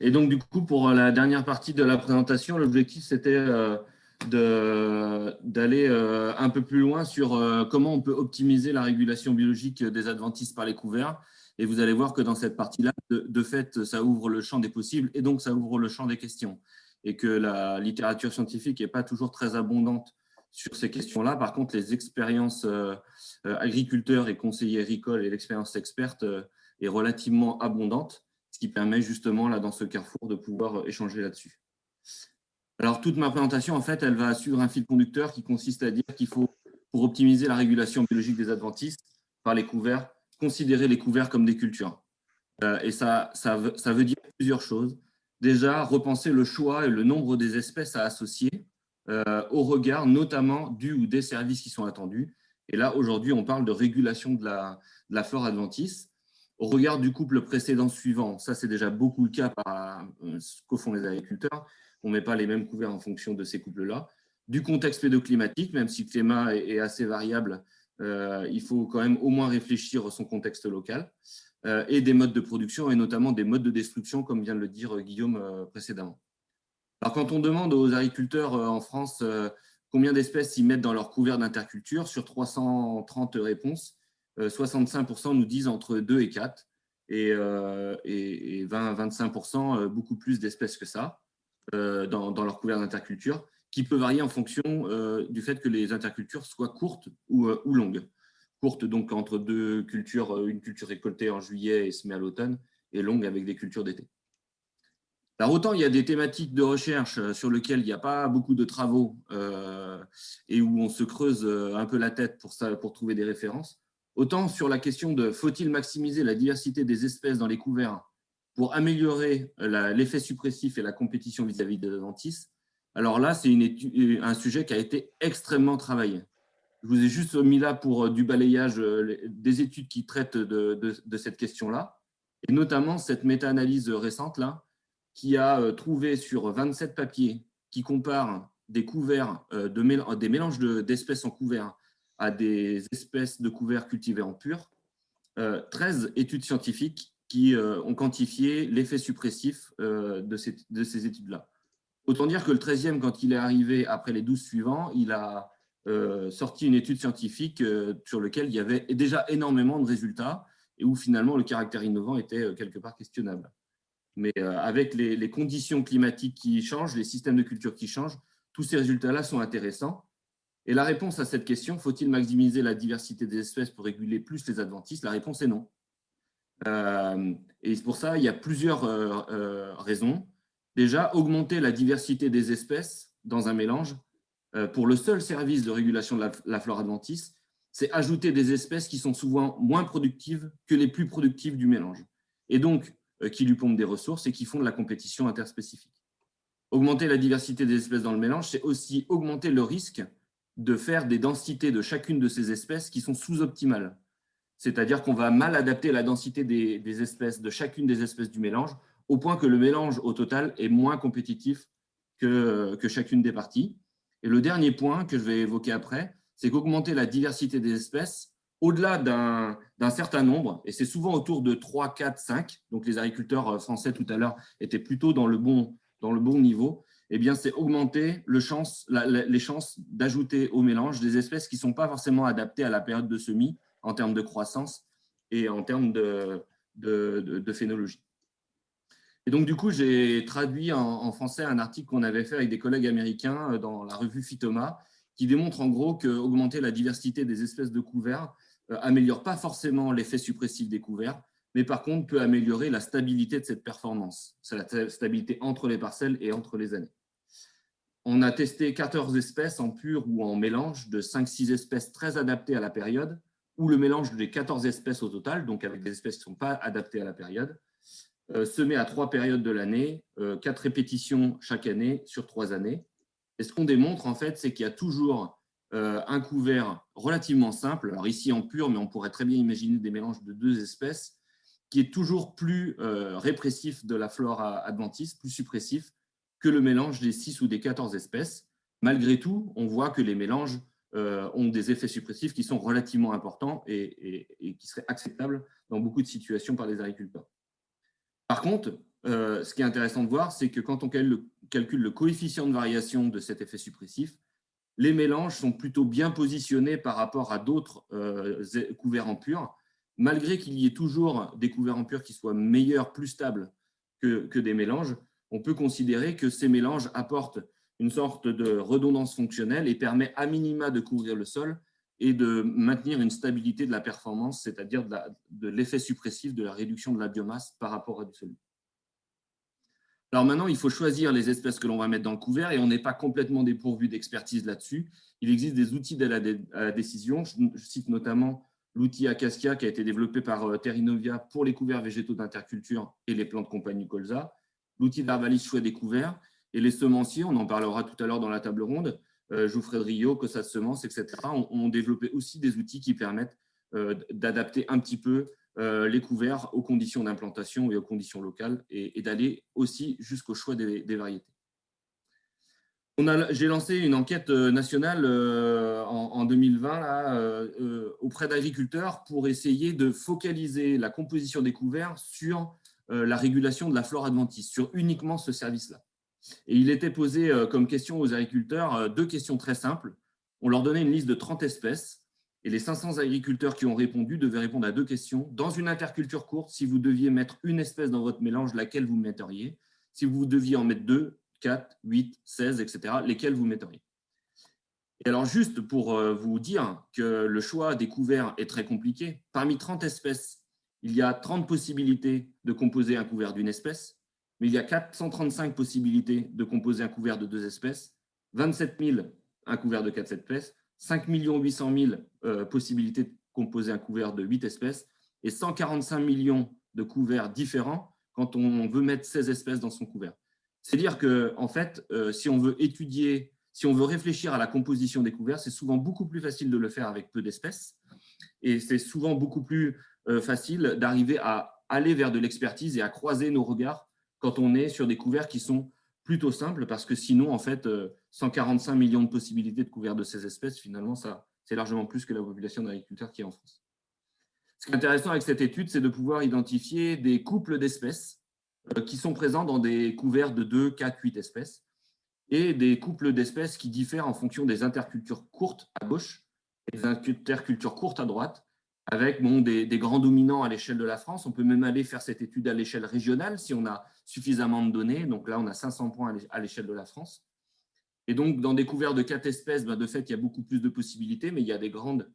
Et donc, du coup, pour la dernière partie de la présentation, l'objectif, c'était d'aller un peu plus loin sur comment on peut optimiser la régulation biologique des adventices par les couverts. Et vous allez voir que dans cette partie-là, de fait, ça ouvre le champ des possibles et donc ça ouvre le champ des questions. Et que la littérature scientifique n'est pas toujours très abondante sur ces questions-là. Par contre, les expériences agriculteurs et conseillers agricoles et l'expérience experte est relativement abondante, ce qui permet justement, là, dans ce carrefour, de pouvoir échanger là-dessus. Alors, toute ma présentation, en fait, elle va suivre un fil conducteur qui consiste à dire qu'il faut, pour optimiser la régulation biologique des adventices par les couverts, considérer les couverts comme des cultures. Et ça veut dire plusieurs choses. Déjà, repenser le choix et le nombre des espèces à associer au regard notamment du ou des services qui sont attendus. Et là, aujourd'hui, on parle de régulation de la flore adventice. Au regard du couple précédent-suivant, ça c'est déjà beaucoup le cas par ce que font les agriculteurs. On ne met pas les mêmes couverts en fonction de ces couples-là. Du contexte pédoclimatique, même si le climat est assez variable, il faut quand même au moins réfléchir à son contexte local. Et des modes de production et notamment des modes de destruction, comme vient de le dire Guillaume précédemment. Alors, quand on demande aux agriculteurs en France combien d'espèces ils mettent dans leur couvert d'interculture, sur 330 réponses, 65% nous disent entre 2 et 4, et 20-25% beaucoup plus d'espèces que ça dans leur couvert d'interculture, qui peut varier en fonction du fait que les intercultures soient courtes ou longues. Courte, donc entre deux cultures, une culture récoltée en juillet et semée à l'automne, et longue avec des cultures d'été. Alors, autant il y a des thématiques de recherche sur lesquelles il n'y a pas beaucoup de travaux et où on se creuse un peu la tête pour trouver des références, autant sur la question de faut-il maximiser la diversité des espèces dans les couverts pour améliorer l'effet suppressif et la compétition vis-à-vis des adventices, alors là, c'est un sujet qui a été extrêmement travaillé. Je vous ai juste mis là pour du balayage des études qui traitent de cette question-là, et notamment cette méta-analyse récente-là, qui a trouvé sur 27 papiers qui comparent des couverts, des mélanges d'espèces en couvert à des espèces de couverts cultivés en pur, 13 études scientifiques qui ont quantifié l'effet suppressif de ces études-là. Autant dire que le 13e, quand il est arrivé après les 12 suivants, il a sorti une étude scientifique sur laquelle il y avait déjà énormément de résultats et où finalement le caractère innovant était quelque part questionnable. Mais avec les conditions climatiques qui changent, les systèmes de culture qui changent, tous ces résultats-là sont intéressants. Et la réponse à cette question, faut-il maximiser la diversité des espèces pour réguler plus les adventices? La réponse est non. Et pour ça, il y a plusieurs raisons. Déjà, augmenter la diversité des espèces dans un mélange, pour le seul service de régulation de la flore adventice, c'est ajouter des espèces qui sont souvent moins productives que les plus productives du mélange. Et donc, qui lui pompent des ressources et qui font de la compétition interspécifique. Augmenter la diversité des espèces dans le mélange, c'est aussi augmenter le risque de faire des densités de chacune de ces espèces qui sont sous-optimales. C'est-à-dire qu'on va mal adapter la densité des espèces, de chacune des espèces du mélange, au point que le mélange au total est moins compétitif que chacune des parties. Et le dernier point que je vais évoquer après, c'est qu'augmenter la diversité des espèces, au-delà d'un certain nombre, et c'est souvent autour de 3, 4, 5, donc les agriculteurs français tout à l'heure étaient plutôt dans le bon niveau, eh bien c'est augmenter les chances d'ajouter au mélange des espèces qui ne sont pas forcément adaptées à la période de semis en termes de croissance et en termes de phénologie. Et donc, du coup, j'ai traduit en français un article qu'on avait fait avec des collègues américains dans la revue Phytoma, qui démontre en gros qu'augmenter la diversité des espèces de couverts améliore pas forcément l'effet suppressif des couverts, mais par contre peut améliorer la stabilité de cette performance. C'est la stabilité entre les parcelles et entre les années. On a testé 14 espèces en pur ou en mélange de 5-6 espèces très adaptées à la période, ou le mélange des 14 espèces au total, donc avec des espèces qui ne sont pas adaptées à la période, semées à 3 périodes de l'année, 4 répétitions chaque année sur 3 années. Et ce qu'on démontre, en fait, c'est qu'il y a toujours un couvert relativement simple, alors ici en pur, mais on pourrait très bien imaginer des mélanges de 2 espèces, qui est toujours plus répressif de la flore adventice, plus suppressif que le mélange des 6 ou des 14 espèces. Malgré tout, on voit que les mélanges ont des effets suppressifs qui sont relativement importants et qui seraient acceptables dans beaucoup de situations par les agriculteurs. Par contre, ce qui est intéressant de voir, c'est que quand on calcule le coefficient de variation de cet effet suppressif, les mélanges sont plutôt bien positionnés par rapport à d'autres couverts en pur, malgré qu'il y ait toujours des couverts en pur qui soient meilleurs, plus stables que des mélanges. On peut considérer que ces mélanges apportent une sorte de redondance fonctionnelle et permet à minima de couvrir le sol et de maintenir une stabilité de la performance, c'est-à-dire de l'effet suppressif de la réduction de la biomasse par rapport à du solide. Alors maintenant, il faut choisir les espèces que l'on va mettre dans le couvert et on n'est pas complètement dépourvu d'expertise là-dessus. Il existe des outils d'aide à la décision. Je cite notamment l'outil Acacia qui a été développé par Terrinovia pour les couverts végétaux d'interculture et les plantes compagnie colza, l'outil d'Arvalis choix des couverts et les semenciers, on en parlera tout à l'heure dans la table ronde, Jouffret de Rio, Cossa de Semences, etc., ont développé aussi des outils qui permettent d'adapter un petit peu les couverts aux conditions d'implantation et aux conditions locales et d'aller aussi jusqu'au choix des variétés. J'ai lancé une enquête nationale en 2020 là, auprès d'agriculteurs pour essayer de focaliser la composition des couverts sur la régulation de la flore adventice, sur uniquement ce service-là. Et il était posé comme question aux agriculteurs deux questions très simples. On leur donnait une liste de 30 espèces et les 500 agriculteurs qui ont répondu devaient répondre à deux questions. Dans une interculture courte, si vous deviez mettre une espèce dans votre mélange, laquelle vous metteriez? Si vous deviez en mettre 2, 4, 8, 16, etc., lesquels vous metteriez? Et alors, juste pour vous dire que le choix des couverts est très compliqué, parmi 30 espèces, il y a 30 possibilités de composer un couvert d'une espèce, mais il y a 435 possibilités de composer un couvert de deux espèces, 27 000 un couvert de 4 espèces, 5 800 000 possibilités de composer un couvert de 8 espèces et 145 millions de couverts différents quand on veut mettre 16 espèces dans son couvert. C'est-à-dire que, en fait, si on veut étudier, si on veut réfléchir à la composition des couverts, c'est souvent beaucoup plus facile de le faire avec peu d'espèces et c'est souvent beaucoup plus facile d'arriver à aller vers de l'expertise et à croiser nos regards quand on est sur des couverts qui sont plutôt simples, parce que sinon, en fait, 145 millions de possibilités de couverts de ces espèces, finalement, c'est largement plus que la population d'agriculteurs qui est en France. Ce qui est intéressant avec cette étude, c'est de pouvoir identifier des couples d'espèces qui sont présents dans des couverts de 2, 4, 8 espèces et des couples d'espèces qui diffèrent en fonction des intercultures courtes à gauche et des intercultures courtes à droite, avec des grands dominants à l'échelle de la France. On peut même aller faire cette étude à l'échelle régionale si on a suffisamment de données. Donc là, on a 500 points à l'échelle de la France. Et donc, dans des couverts de 4 espèces, de fait, il y a beaucoup plus de possibilités, mais il y a des grandes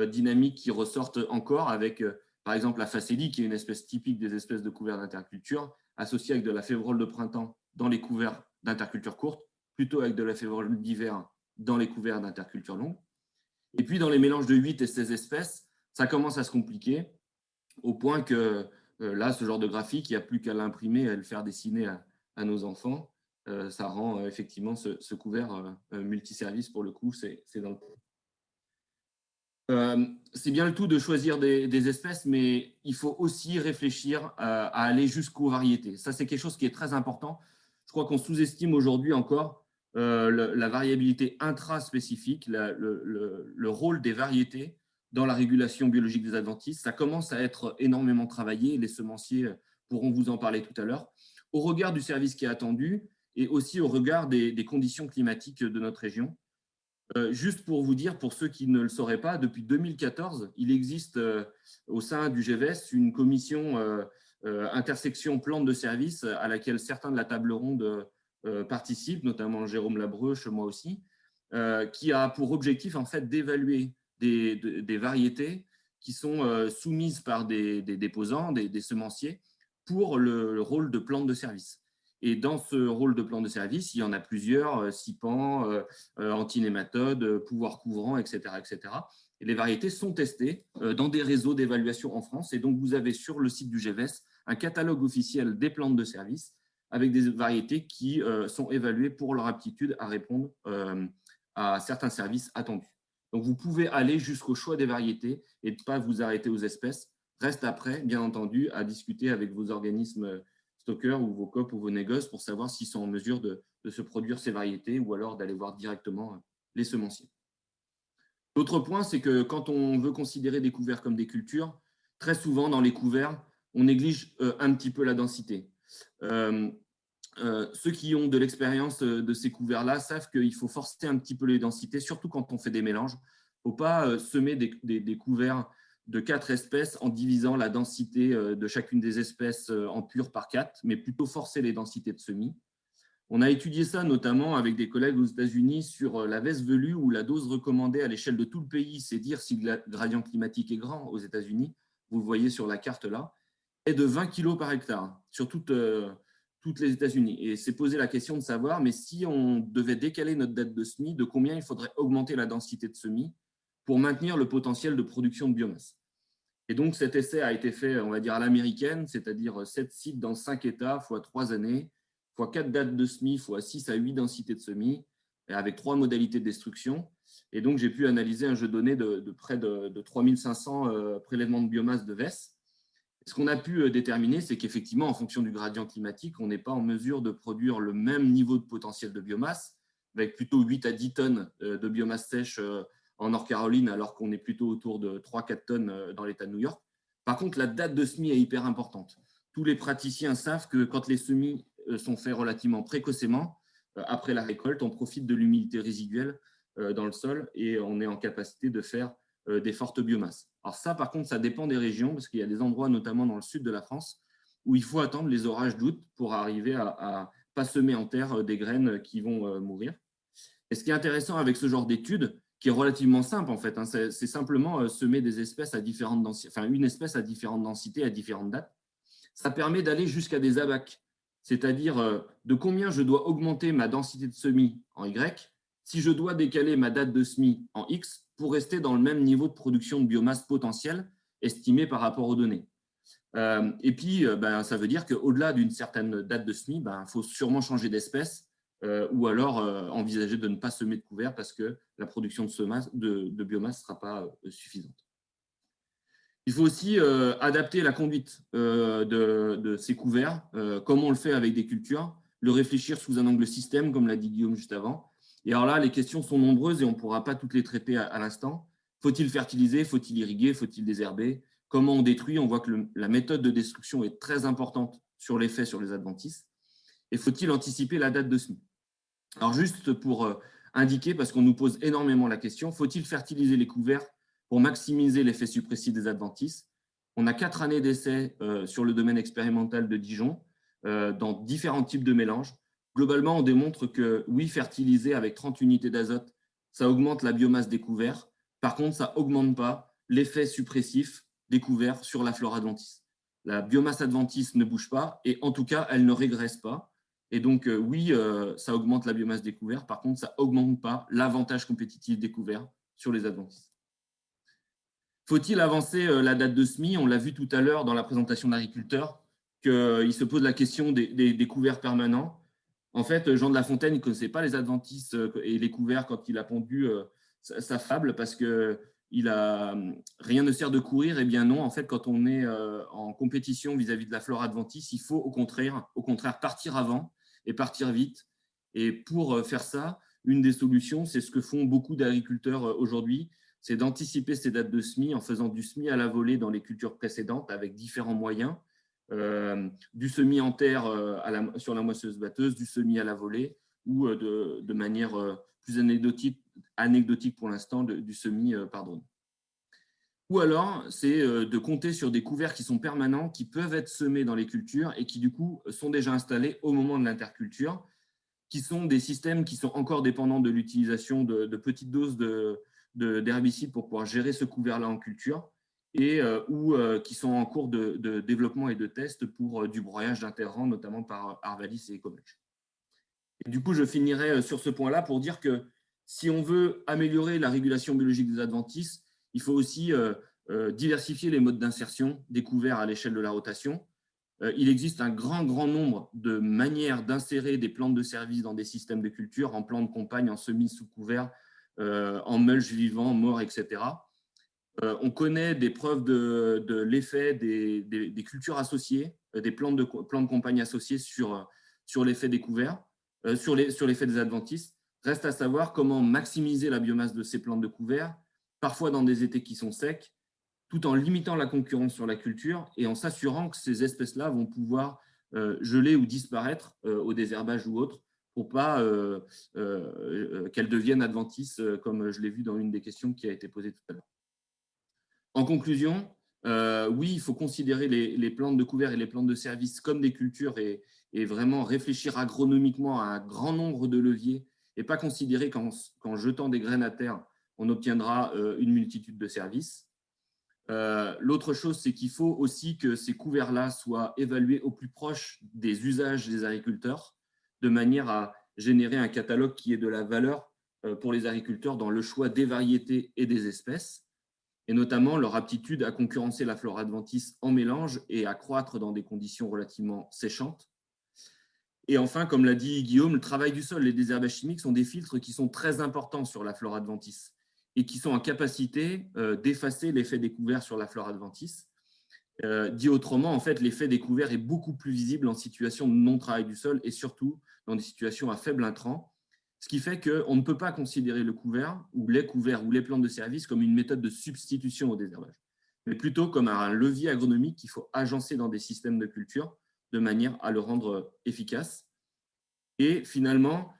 dynamiques qui ressortent encore avec, par exemple, la facélie, qui est une espèce typique des espèces de couverts d'interculture, associée avec de la févrole de printemps dans les couverts d'interculture courte, plutôt avec de la févrole d'hiver dans les couverts d'interculture longue. Et puis, dans les mélanges de 8 et 16 espèces, ça commence à se compliquer au point que là, ce genre de graphique, il n'y a plus qu'à l'imprimer et à le faire dessiner à nos enfants. Ça rend effectivement ce couvert multiservice, pour le coup, c'est dans le... c'est bien le tout de choisir des espèces, mais il faut aussi réfléchir à aller jusqu'aux variétés. Ça, c'est quelque chose qui est très important. Je crois qu'on sous-estime aujourd'hui encore la variabilité intraspécifique, le rôle des variétés dans la régulation biologique des adventices. Ça commence à être énormément travaillé. Les semenciers pourront vous en parler tout à l'heure. Au regard du service qui est attendu et aussi au regard des conditions climatiques de notre région. Juste pour vous dire, pour ceux qui ne le sauraient pas, depuis 2014, il existe au sein du GEVES une commission intersection plantes de service à laquelle certains de la table ronde participent, notamment Jérôme Labreuche, moi aussi, qui a pour objectif en fait d'évaluer des variétés qui sont soumises par des déposants, des semenciers, pour le rôle de plante de service. Et dans ce rôle de plan de service, il y en a plusieurs, SIPAN, antinématode, pouvoir couvrant, etc., etc. Et les variétés sont testées dans des réseaux d'évaluation en France. Et donc, vous avez sur le site du GEVES un catalogue officiel des plantes de service avec des variétés qui sont évaluées pour leur aptitude à répondre à certains services attendus. Donc, vous pouvez aller jusqu'au choix des variétés et ne pas vous arrêter aux espèces. Reste après, bien entendu, à discuter avec vos organismes stockeurs ou vos COP ou vos négoces pour savoir s'ils sont en mesure de se produire ces variétés ou alors d'aller voir directement les semenciers. L'autre point, c'est que quand on veut considérer des couverts comme des cultures, très souvent dans les couverts, on néglige un petit peu la densité. Ceux qui ont de l'expérience de ces couverts-là savent qu'il faut forcer un petit peu les densités, surtout quand on fait des mélanges. Il ne faut pas semer des couverts de 4 espèces en divisant la densité de chacune des espèces en pur par 4, mais plutôt forcer les densités de semis. On a étudié ça notamment avec des collègues aux États-Unis sur la veste velue, où la dose recommandée à l'échelle de tout le pays, c'est dire si le gradient climatique est grand aux États-Unis, vous le voyez sur la carte là, est de 20 kg par hectare sur toutes les États-Unis. Et c'est posé la question de savoir, mais si on devait décaler notre date de semis, de combien il faudrait augmenter la densité de semis pour maintenir le potentiel de production de biomasse. Et donc, cet essai a été fait, on va dire, à l'américaine, c'est-à-dire 7 sites dans 5 États, fois 3 années, fois 4 dates de semis, fois 6 à 8 densités de semis, avec 3 modalités de destruction. Et donc, j'ai pu analyser un jeu de données de près de 3500 prélèvements de biomasse de VES. Ce qu'on a pu déterminer, c'est qu'effectivement, en fonction du gradient climatique, on n'est pas en mesure de produire le même niveau de potentiel de biomasse, avec plutôt 8 à 10 tonnes de biomasse sèche en Nord-Caroline, alors qu'on est plutôt autour de 3-4 tonnes dans l'État de New York. Par contre, la date de semis est hyper importante. Tous les praticiens savent que quand les semis sont faits relativement précocement, après la récolte, on profite de l'humidité résiduelle dans le sol et on est en capacité de faire des fortes biomasses. Alors ça, par contre, ça dépend des régions, parce qu'il y a des endroits, notamment dans le sud de la France, où il faut attendre les orages d'août pour arriver à pas semer en terre des graines qui vont mourir. Et ce qui est intéressant avec ce genre d'étude, qui est relativement simple en fait, hein, c'est simplement semer des espèces à différentes densités, enfin une espèce à différentes densités, à différentes dates. Ça permet d'aller jusqu'à des abacs, c'est-à-dire de combien je dois augmenter ma densité de semis en Y si je dois décaler ma date de semis en X pour rester dans le même niveau de production de biomasse potentielle estimé par rapport aux données. Et puis, ça veut dire qu'au-delà d'une certaine date de semis, il faut sûrement changer d'espèce ou alors envisager de ne pas semer de couvert parce que la production de biomasse ne sera pas suffisante. Il faut aussi adapter la conduite de ces couverts, comme on le fait avec des cultures, le réfléchir sous un angle système, comme l'a dit Guillaume juste avant. Et alors là, les questions sont nombreuses et on ne pourra pas toutes les traiter à l'instant. Faut-il fertiliser? Faut-il irriguer? Faut-il désherber? Comment on détruit? On voit que la méthode de destruction est très importante sur l'effet sur les adventices. Et faut-il anticiper la date de semis? Alors juste pour indiquer, parce qu'on nous pose énormément la question, faut-il fertiliser les couverts pour maximiser l'effet suppressif des adventices? On a 4 années d'essais sur le domaine expérimental de Dijon dans différents types de mélanges. Globalement, on démontre que oui, fertiliser avec 30 unités d'azote, ça augmente la biomasse des couverts. Par contre, ça n'augmente pas l'effet suppressif des couverts sur la flore adventice. La biomasse adventice ne bouge pas et en tout cas, elle ne régresse pas. Et donc, oui, ça augmente la biomasse des couverts. Par contre, ça n'augmente pas l'avantage compétitif des couverts sur les adventices. Faut-il avancer la date de semis? On l'a vu tout à l'heure dans la présentation d'agriculteurs, qu'il se pose la question des couverts permanents. En fait, Jean de La Fontaine, il ne connaissait pas les adventices et les couverts quand il a pondu sa fable parce que rien ne sert de courir. Eh bien non, en fait, quand on est en compétition vis-à-vis de la flore adventice, il faut au contraire partir avant et partir vite. Et pour faire ça, une des solutions, c'est ce que font beaucoup d'agriculteurs aujourd'hui, c'est d'anticiper ces dates de semis en faisant du semis à la volée dans les cultures précédentes avec différents moyens, du semis en terre sur la moissonneuse-batteuse, du semis à la volée ou de manière plus anecdotique pour l'instant, du semis par drone. Ou alors, c'est de compter sur des couverts qui sont permanents, qui peuvent être semés dans les cultures et qui, du coup, sont déjà installés au moment de l'interculture, qui sont des systèmes qui sont encore dépendants de l'utilisation de petites doses d'herbicides pour pouvoir gérer ce couvert-là en culture et ou qui sont en cours de développement et de test pour du broyage d'interrants, notamment par Arvalis et Ecomulch. Et du coup, je finirai sur ce point-là pour dire que si on veut améliorer la régulation biologique des adventices, il faut aussi diversifier les modes d'insertion des couverts à l'échelle de la rotation. Il existe un grand nombre de manières d'insérer des plantes de service dans des systèmes de culture, en plantes de compagne, en semis sous couvert, en mulch vivant, mort, etc. On connaît des preuves de l'effet des cultures associées, des plantes de compagne associées sur l'effet des couverts, sur l'effet des adventices. Reste à savoir comment maximiser la biomasse de ces plantes de couvert, parfois dans des étés qui sont secs, tout en limitant la concurrence sur la culture et en s'assurant que ces espèces-là vont pouvoir geler ou disparaître au désherbage ou autre, pour pas qu'elles deviennent adventices, comme je l'ai vu dans une des questions qui a été posée tout à l'heure. En conclusion, oui, il faut considérer les plantes de couvert et les plantes de service comme des cultures et vraiment réfléchir agronomiquement à un grand nombre de leviers et pas considérer qu'en jetant des graines à terre, on obtiendra une multitude de services. L'autre chose, c'est qu'il faut aussi que ces couverts-là soient évalués au plus proche des usages des agriculteurs, de manière à générer un catalogue qui ait de la valeur pour les agriculteurs dans le choix des variétés et des espèces, et notamment leur aptitude à concurrencer la flore adventice en mélange et à croître dans des conditions relativement séchantes. Et enfin, comme l'a dit Guillaume, le travail du sol, les désherbages chimiques sont des filtres qui sont très importants sur la flore adventice et qui sont en capacité d'effacer l'effet découvert sur la flore adventice. Dit autrement, en fait, l'effet découvert est beaucoup plus visible en situation de non-travail du sol et surtout dans des situations à faible intrant, ce qui fait qu'on ne peut pas considérer le couvert ou les plantes de service comme une méthode de substitution au désherbage, mais plutôt comme un levier agronomique qu'il faut agencer dans des systèmes de culture de manière à le rendre efficace. Et finalement,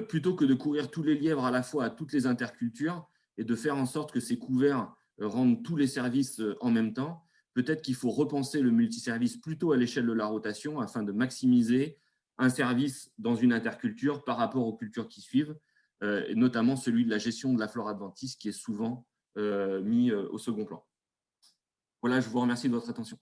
plutôt que de courir tous les lièvres à la fois à toutes les intercultures et de faire en sorte que ces couverts rendent tous les services en même temps, peut-être qu'il faut repenser le multiservice plutôt à l'échelle de la rotation afin de maximiser un service dans une interculture par rapport aux cultures qui suivent, et notamment celui de la gestion de la flore adventice qui est souvent mis au second plan. Voilà, je vous remercie de votre attention.